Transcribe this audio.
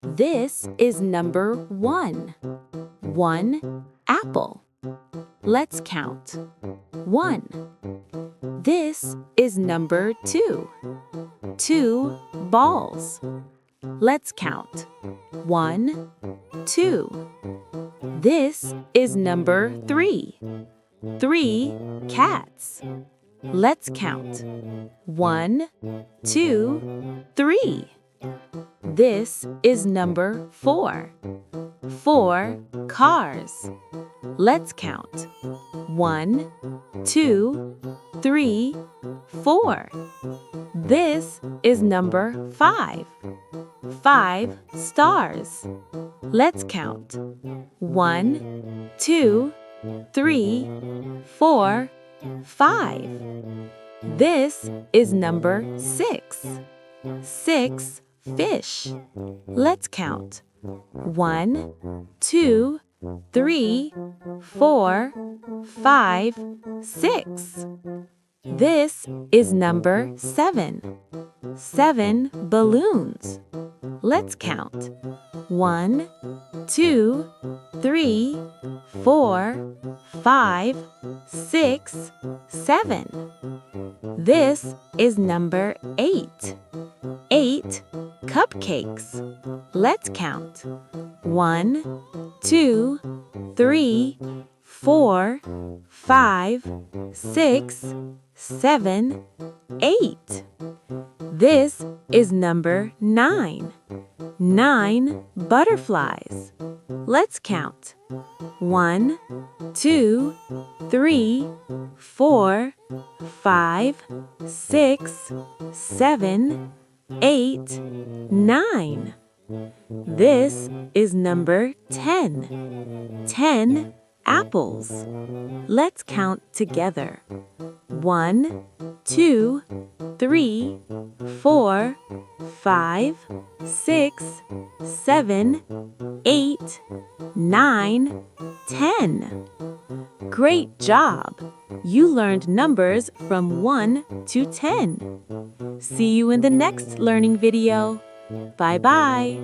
This is number 1. 1 apple. Let's count. 1. This is number 2. 2 balls. Let's count. 1, 2. This is number 3. 3 cats. Let's count. 1, 2, 3. This is number 4. 4 cars. Let's count. 1, 2, 3, 4. This is number 5. 5 stars. Let's count. 1, 2, 3, 4, 5. This is number 6. 6 fish. Let's count. 1, 2, 3, 4, 5, 6. This is number 7. 7 balloons. Let's count. 1, 2, 3, 4, 5, 6, 7. This is number 8. 8 cupcakes. Let's count. 1, 2, 3, 4, 5, 6, 7, 8. This is number 9. 9 butterflies. Let's count. 1, 2, 3, 4, 5, 6, 7, 8, 9. This is number 10. 10 apples. Let's count together. 1, 2, 3, 4, 5, 6, 7, 8, 9, 10. Great job! You learned numbers from 1 to 10. See you in the next learning video. Bye-bye.